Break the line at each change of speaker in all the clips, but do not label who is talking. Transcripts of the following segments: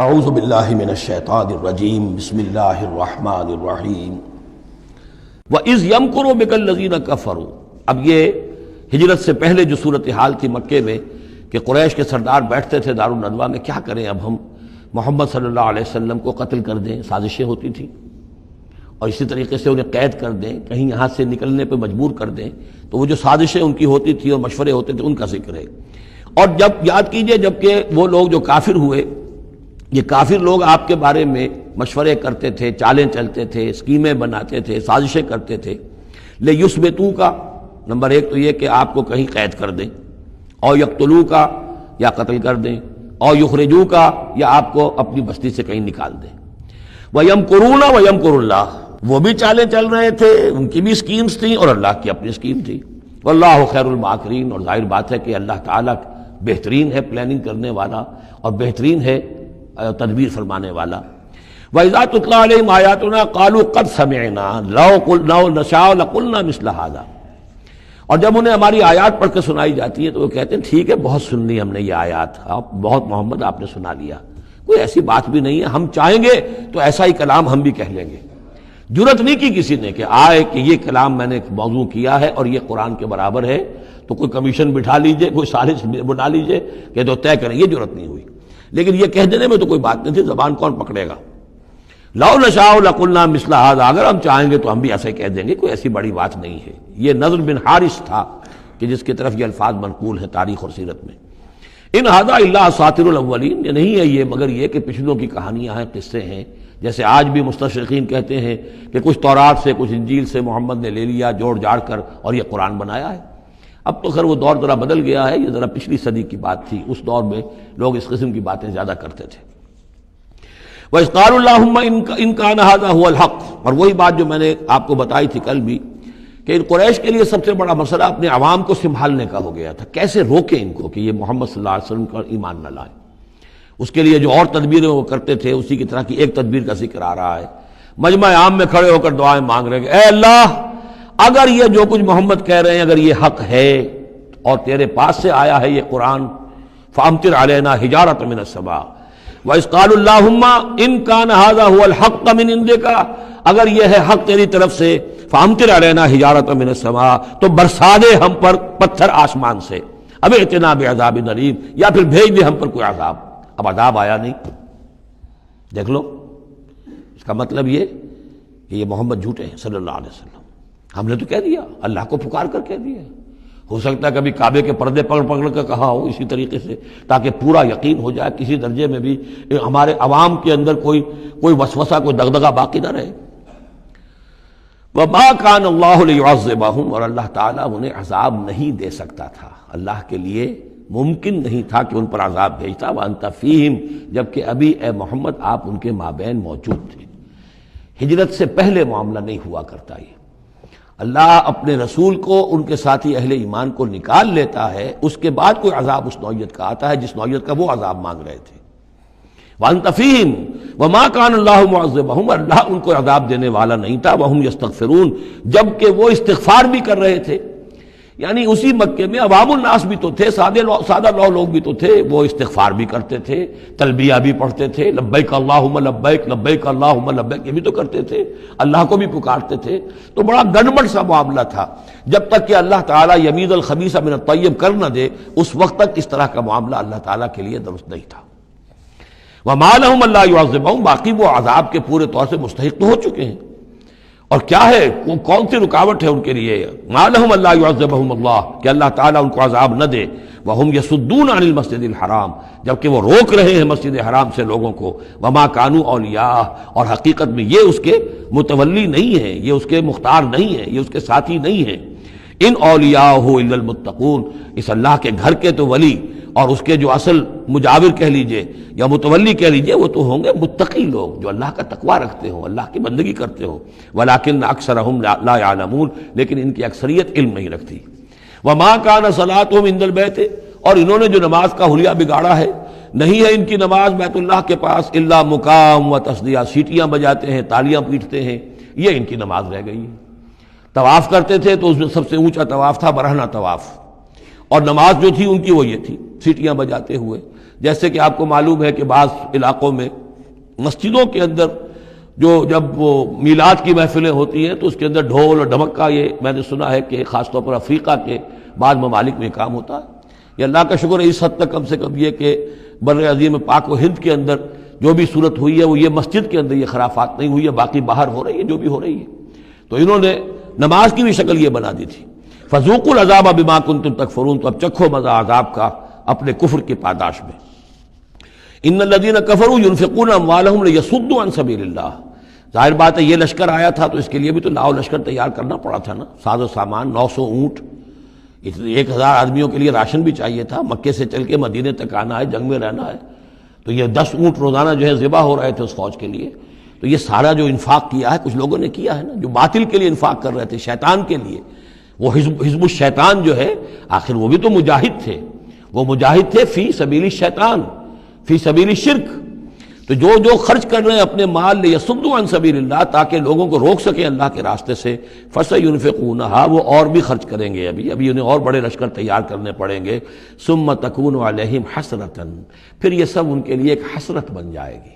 اعوذ باللہ من الشیطان الرجیم بسم اللہ الرحمن الرحیم وَإِذْ يَمْكُرُ بِكَ الَّذِينَ كَفَرُوا۔ اب یہ ہجرت سے پہلے جو صورتحال تھی مکے میں کہ قریش کے سردار بیٹھتے تھے دارالندوہ میں، کیا کریں اب ہم محمد صلی اللہ علیہ وسلم کو قتل کر دیں، سازشیں ہوتی تھیں، اور اسی طریقے سے انہیں قید کر دیں، کہیں یہاں سے نکلنے پہ مجبور کر دیں، تو وہ جو سازشیں ان کی ہوتی تھیں اور مشورے ہوتے تھے ان کا ذکر ہے۔ اور جب یاد کیجئے جبکہ وہ لوگ جو کافر ہوئے، یہ کافر لوگ آپ کے بارے میں مشورے کرتے تھے، چالیں چلتے تھے، اسکیمیں بناتے تھے، سازشیں کرتے تھے، لِیُثْبِتُوکَ، نمبر ایک تو یہ کہ آپ کو کہیں قید کر دیں، اور یقتلوک، یا قتل کر دیں، اور یخرجوک، یا آپ کو اپنی بستی سے کہیں نکال دیں۔ وَيَمْكُرُونَ وَيَمْكُرُ اللَّهُ، وہ بھی چالیں چل رہے تھے، ان کی بھی اسکیمز تھیں اور اللہ کی اپنی اسکیم تھی۔ وَاللَّهُ خَيْرُ الْمَاكِرِينَ، اور ظاہر بات ہے کہ اللہ تعالیٰ بہترین ہے پلاننگ کرنے والا اور بہترین ہے تدبیر فرمانے والا۔ وَإِذَا تُتْلَىٰ عَلَيْهِمْ آيَاتُنَا قَالُوا قَدْ سَمِعْنَا لَوْ نَشَاءُ لَقُلْنَا مِثْلَ هَٰذَا، اور جب انہیں ہماری آیات پڑھ کے سنائی جاتی ہے تو وہ کہتے ہیں ٹھیک ہے، بہت سن لی ہم نے یہ آیات، بہت محمد آپ نے سنا لیا، کوئی ایسی بات بھی نہیں ہے، ہم چاہیں گے تو ایسا ہی کلام ہم بھی کہہ لیں گے۔ جرت نہیں کی کسی نے کہ آئے کہ یہ کلام میں نے موضوع کیا ہے اور یہ قرآن کے برابر ہے، تو کوئی کمیشن بٹھا لیجئے، کوئی سازش بنا لیجئے کہ تو طے کریں، یہ جرت نہیں ہوئی۔ لیکن یہ کہہ دینے میں تو کوئی بات نہیں تھی، زبان کون پکڑے گا؟ لو نشاء لقلنا مثل هذا، اگر ہم چاہیں گے تو ہم بھی ایسے کہہ دیں گے، کوئی ایسی بڑی بات نہیں ہے۔ یہ نضر بن حارث تھا کہ جس کی طرف یہ الفاظ منقول ہیں تاریخ اور سیرت میں۔ ان هذا الا اساطیر الاولین، یہ نہیں ہے یہ مگر یہ کہ پچھلوں کی کہانیاں ہیں، قصے ہیں، جیسے آج بھی مستشرقین کہتے ہیں کہ کچھ تورات سے کچھ انجیل سے محمد نے لے لیا جوڑ جاڑ کر اور یہ قرآن بنایا ہے۔ اب تو خیر وہ دور ذرا بدل گیا ہے، یہ ذرا پچھلی صدی کی بات تھی، اس دور میں لوگ اس قسم کی باتیں زیادہ کرتے تھے۔ وَإِذْ قَالُوا اللَّهُمَّ إِنْ كَانَ هَذَا هُوَ الْحَقُّ، اور وہی بات جو میں نے آپ کو بتائی تھی کل بھی کہ ان قریش کے لیے سب سے بڑا مسئلہ اپنے عوام کو سنبھالنے کا ہو گیا تھا، کیسے روکیں ان کو کہ یہ محمد صلی اللہ علیہ وسلم کا ایمان نہ لائیں۔ اس کے لیے جو اور تدبیریں وہ کرتے تھے اسی کی طرح کی ایک تدبیر کا ذکر آ رہا ہے۔ مجمع عام میں کھڑے ہو کر دعائیں مانگ رہے ہیں کہ اے اللہ، اگر یہ جو کچھ محمد کہہ رہے ہیں اگر یہ حق ہے اور تیرے پاس سے آیا ہے یہ قرآن، فَأَمْطِرْ عَلَيْنَا حِجَارَةً مِّنَ السَّمَاءِ وَإِذْ قَالُوا اللَّهُمَّ إِنْ كَانَ هَذَا هُوَ الْحَقُّ مِنْ عِنْدِكَ، اگر یہ ہے حق تیری طرف سے، فَأَمْطِرْ عَلَيْنَا حِجَارَةً مِّنَ السَّمَاءِ، تو برسا دے ہم پر پتھر آسمان سے، اب ائتنا بعذاب الیم، یا پھر بھیج دے ہم پر کوئی عذاب۔ اب عذاب آیا نہیں، دیکھ لو، اس کا مطلب یہ کہ یہ محمد جھوٹے ہیں صلی اللہ علیہ وسلم۔ ہم نے تو کہہ دیا، اللہ کو پکار کر کہہ دیا، ہو سکتا ہے کبھی کعبے کے پردے پکڑ پکڑ کر کہا ہو اسی طریقے سے، تاکہ پورا یقین ہو جائے، کسی درجے میں بھی ہمارے عوام کے اندر کوئی وسوسہ، کوئی دغدغہ باقی نہ رہے۔ وَمَا كَانَ اللَّهُ لِيُعَذِّبَهُمْ، اور اللہ تعالیٰ انہیں عذاب نہیں دے سکتا تھا، اللہ کے لیے ممکن نہیں تھا کہ ان پر عذاب بھیجتا، وَأَنْتَ فِيهِمْ، جبکہ ابھی اے محمد آپ ان کے مابین موجود تھے۔ ہجرت سے پہلے معاملہ نہیں ہوا کرتا یہ، اللہ اپنے رسول کو ان کے ساتھی اہل ایمان کو نکال لیتا ہے، اس کے بعد کوئی عذاب اس نوعیت کا آتا ہے جس نوعیت کا وہ عذاب مانگ رہے تھے۔ وَأَنْتَ فِيهِمْ وَمَا كَانَ اللَّهُ مُعَذِّبَهُمْ، اللہ ان کو عذاب دینے والا نہیں تھا، وَهُمْ يَسْتَغْفِرُونَ، جبکہ وہ استغفار بھی کر رہے تھے۔ یعنی اسی مکے میں عوام الناس بھی تو تھے، سادہ لوگ بھی تو تھے، وہ استغفار بھی کرتے تھے، تلبیہ بھی پڑھتے تھے، لبیک اللہم لبیک لبیک اللہم لبیک، یہ بھی تو کرتے تھے، اللہ کو بھی پکارتے تھے۔ تو بڑا گڑبڑ سا معاملہ تھا، جب تک کہ اللہ تعالیٰ یمیز الخبیث من الطیب کر نہ دے، اس وقت تک اس طرح کا معاملہ اللہ تعالیٰ کے لیے درست نہیں تھا۔ وَمَا لَهُمْ أَلَّا يُعَذِّبَهُمْ، باقی وہ عذاب کے پورے طور سے مستحق تو ہو چکے ہیں، اور کیا ہے کون سی رکاوٹ ہے ان کے لیے؟ مَا لَهُمْ أَلَّا يُعَذِّبَهُمُ اللَّهُ، کہ اللہ تعالیٰ ان کو عذاب نہ دے، وَهُمْ يَصُدُّونَ عَنِ الْمَسْجِدِ الْحَرَامِ، جبکہ وہ روک رہے ہیں مسجد حرام سے لوگوں کو، وَمَا كَانُوا أَوْلِيَاءَهُ، اور حقیقت میں یہ اس کے متولی نہیں ہیں، یہ اس کے مختار نہیں ہیں، یہ اس کے ساتھی نہیں ہیں۔ ان اولیاءہ الا المتقون، اس اللہ کے گھر کے تو ولی اور اس کے جو اصل مجاور کہہ لیجئے یا متولی کہہ لیجئے، وہ تو ہوں گے متقی لوگ جو اللہ کا تقوی رکھتے ہوں، اللہ کی بندگی کرتے ہوں۔ ولیکن اکثرہم لا یعلمون، لیکن ان کی اکثریت علم نہیں رکھتی۔ وما کان صلاتہم عند البیت، اور انہوں نے جو نماز کا حلیہ بگاڑا ہے، نہیں ہے ان کی نماز بیت اللہ کے پاس الا مقام و تصدیہ، سیٹیاں بجاتے ہیں، تالیاں پیٹتے ہیں، یہ ان کی نماز رہ گئی ہے۔ طواف کرتے تھے تو اس میں سب سے اونچا طواف تھا برہنہ طواف، اور نماز جو تھی ان کی وہ یہ تھی، سیٹیاں بجاتے ہوئے۔ جیسے کہ آپ کو معلوم ہے کہ بعض علاقوں میں مسجدوں کے اندر جب وہ میلاد کی محفلیں ہوتی ہیں تو اس کے اندر ڈھول اور ڈھمکا، یہ میں نے سنا ہے کہ خاص طور پر افریقہ کے بعض ممالک میں کام ہوتا ہے۔ یہ اللہ کا شکر ہے اس حد تک کم سے کم یہ کہ بر عظیم پاک و ہند کے اندر جو بھی صورت ہوئی ہے وہ یہ مسجد کے اندر یہ خرافات نہیں ہوئی ہے، باقی باہر ہو رہی ہے جو بھی ہو رہی ہے۔ تو انہوں نے نماز کی بھی شکل یہ بنا دی تھی، فذوقوا العذاب بما کنتم تکفرون، تو اب چکھو مزہ عذاب کا اپنے کفر کی پاداش میں۔ ان الذین کفروا ينفقون اموالهم لیصدوا عن سبیل اللہ، ظاہر بات ہے یہ لشکر آیا تھا تو اس کے لیے بھی تو لاؤ لشکر تیار کرنا پڑا تھا نا، ساز و سامان، 900 اونٹ، 1000 آدمیوں کے لیے راشن بھی چاہیے تھا، مکے سے چل کے مدینے تک آنا ہے، جنگ میں رہنا ہے، تو یہ 10 اونٹ روزانہ جو ہے ذبح ہو رہے تھے اس فوج کے لیے۔ تو یہ سارا جو انفاق کیا ہے کچھ لوگوں نے کیا ہے نا، جو باطل کے لیے انفاق کر رہے تھے، شیطان کے لیے، وہ حزب الشیطان جو ہے، آخر وہ بھی تو مجاہد تھے، وہ مجاہد تھے فی سبیل الشیطان، فی سبیل الشرک۔ تو جو خرچ کر رہے ہیں اپنے مال لیصدوا عن سبیل اللہ، تاکہ لوگوں کو روک سکیں اللہ کے راستے سے، فسينفقونها، وہ اور بھی خرچ کریں گے، ابھی انہیں اور بڑے لشکر تیار کرنے پڑیں گے، ثم تكون عليهم حسرة، پھر یہ سب ان کے لیے ایک حسرت بن جائے گی۔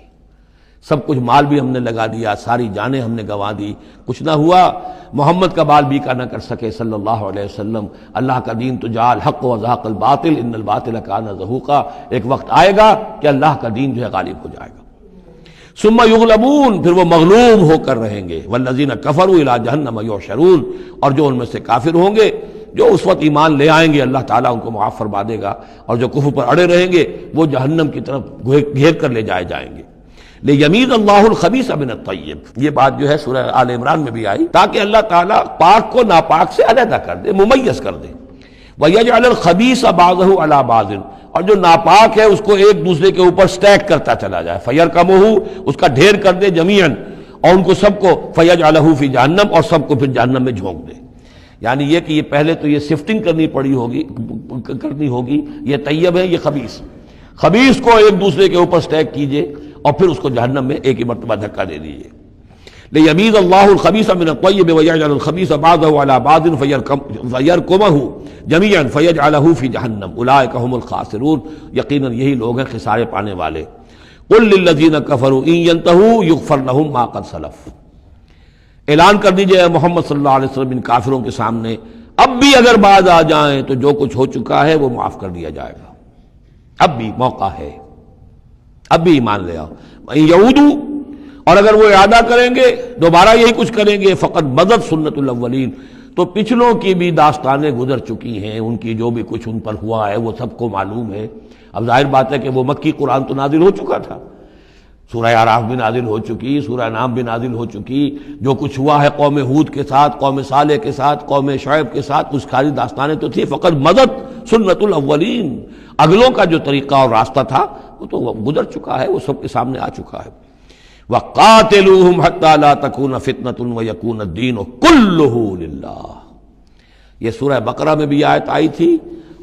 سب کچھ مال بھی ہم نے لگا دیا، ساری جانیں ہم نے گنوا دی، کچھ نہ ہوا، محمد کا بال بیکا نہ کر سکے صلی اللہ علیہ وسلم، اللہ کا دین تو جاء الحق وزهق الباطل ان الباطل كان زهوقا، ایک وقت آئے گا کہ اللہ کا دین جو ہے غالب ہو جائے گا۔ ثم یغلبون، پھر وہ مغلوب ہو کر رہیں گے، والذین کفروا الی جہنم یحشرون، اور جو ان میں سے کافر ہوں گے، جو اس وقت ایمان لے آئیں گے اللہ تعالیٰ ان کو معاف فرما دے گا، اور جو کفر پر اڑے رہیں گے وہ جہنم کی طرف گھیر کر لے جائیں گے۔ لیمیز اللہ الخبیث من الطیب، یہ بات جو ہے سورہ آل عمران میں بھی آئی، تاکہ اللہ تعالیٰ پاک کو ناپاک سے علیحدہ کر دے، ممیز کر دے۔ وَيَجْعَلَ الْخَبِيثَ بَعْضَهُ عَلَى بَعْضٍ، اور جو ناپاک ہے اس کو ایک دوسرے کے اوپر سٹیک کرتا چلا جائے، فَيَرْكَمُهُ، اس کا ڈھیر کر دے، جَمِيعًا، اور ان کو سب کو فَيَجْعَلَهُ فِي جَهَنَّمَ، اور سب کو پھر جہنم میں جھونک دے۔ یعنی یہ کہ یہ پہلے تو یہ سفٹنگ کرنی ہوگی، یہ طیب ہے، یہ خبیث کو ایک دوسرے کے اوپر سٹیک کیجئے اور پھر اس کو جہنم میں ایک ہی مرتبہ دھکا دے دیجئے۔ لیمیز اللہ الخبیث من الطیب ویجعل الخبیث بعضه علی بعض فیرکمہ جمیعا فیجعلہ فی جہنم اولئک هم الخاسرون، یقیناً یہی لوگ ہیں خسارے پانے والے۔ قل للذین کفروا ان ینتہوا یغفر لهم ما قد سلف، اعلان کر دیجئے محمد صلی اللہ علیہ وسلم ان کافروں کے سامنے، اب بھی اگر باز آ جائیں تو جو کچھ ہو چکا ہے وہ معاف کر دیا جائے گا، اب بھی موقع ہے، اب بھی ایمان لے آؤ۔ یعودوا، اور اگر وہ ارادہ کریں گے دوبارہ یہی کچھ کریں گے، فقط بدت سنت الاولین، تو پچھلوں کی بھی داستانیں گزر چکی ہیں، ان کی جو بھی کچھ ان پر ہوا ہے وہ سب کو معلوم ہے۔ اب ظاہر بات ہے کہ وہ مکی قرآن تو نازل ہو چکا تھا، سورہ اعراف بھی نازل ہو چکی، سورہ نام بھی نازل ہو چکی، جو کچھ ہوا ہے قوم ہود کے ساتھ، قوم صالح کے ساتھ، قوم شعیب کے ساتھ، اس ساری داستانیں تو تھی، فقط مدد سنت الاولین، اگلوں کا جو طریقہ اور راستہ تھا وہ تو گزر چکا ہے، وہ سب کے سامنے آ چکا ہے۔ وَقَاتِلُوهُمْ حَتَّى لَا تَكُونَ فِتْنَةٌ وَيَكُونَ الدِّينُ كُلُّهُ لِلَّهِ، یہ سورہ بقرہ میں بھی آیت آئی تھی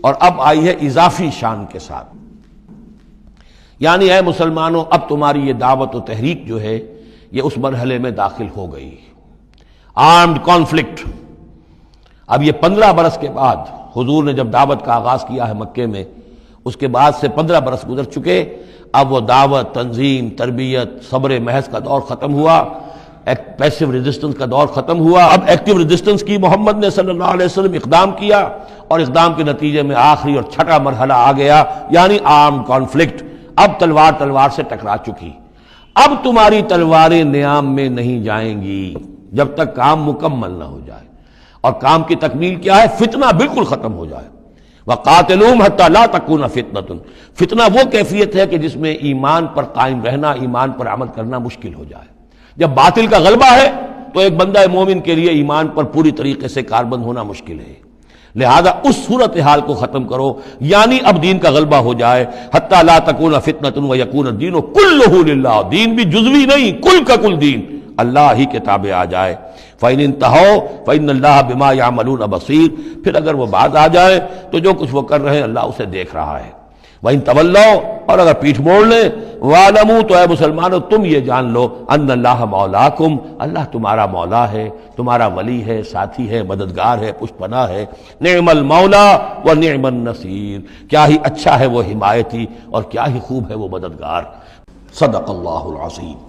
اور اب آئی ہے اضافی شان کے ساتھ، یعنی اے مسلمانوں اب تمہاری یہ دعوت و تحریک جو ہے یہ اس مرحلے میں داخل ہو گئی، آرمڈ کانفلکٹ۔ اب یہ 15 برس کے بعد حضور نے جب دعوت کا آغاز کیا ہے مکے میں، اس کے بعد سے 15 برس گزر چکے، اب وہ دعوت، تنظیم، تربیت، صبر محض کا دور ختم ہوا، پیسو ریزسٹنس کا دور ختم ہوا، اب ایکٹیو ریزسٹنس کی محمد نے صلی اللہ علیہ وسلم اقدام کیا، اور اقدام کے نتیجے میں آخری اور چھٹا مرحلہ آ گیا، یعنی آرم کانفلکٹ۔ اب تلوار سے ٹکرا چکی، اب تمہاری تلواریں نیام میں نہیں جائیں گی جب تک کام مکمل نہ ہو جائے، اور کام کی تکمیل کیا ہے؟ فتنہ بالکل ختم ہو جائے۔ وَقَاتِلُوهُمْ حَتَّى لَا تَكُونَ فِتْنَةٌ، فتنہ وہ کیفیت ہے کہ جس میں ایمان پر قائم رہنا، ایمان پر عمل کرنا مشکل ہو جائے۔ جب باطل کا غلبہ ہے تو ایک بندہ مومن کے لیے ایمان پر پوری طریقے سے کاربند ہونا مشکل ہے، لہذا اس صورتحال کو ختم کرو، یعنی اب دین کا غلبہ ہو جائے۔ حَتَّى لَا تَكُونَ فِتْنَةٌ وَيَكُونَ الدِّينُ كُلُّهُ لِلَّهِ، دین بھی جزوی نہیں، کل کا کل دین اللہ ہی کے تابع آ جائے۔ فَإِنِ انتَهَوْا فَإِنَّ اللَّهَ بِمَا يَعْمَلُونَ بَصِيرٌ، پھر اگر وہ باز آ جائے تو جو کچھ وہ کر رہے ہیں اللہ اسے دیکھ رہا ہے۔ وَإِن تَوَلَّوْا، اور اگر پیٹھ موڑ لیں وَاعْلَمُوا تو اے مسلمانوں تم یہ جان لو ان اللہ مولاکم اللہ تمہارا مولا ہے، تمہارا ولی ہے، ساتھی ہے، مددگار ہے، پشت پناہ ہے۔ نعم المولا و نعم النصیر، کیا ہی اچھا ہے وہ حمایتی اور کیا ہی خوب ہے وہ مددگار۔ صدق اللہ العظیم۔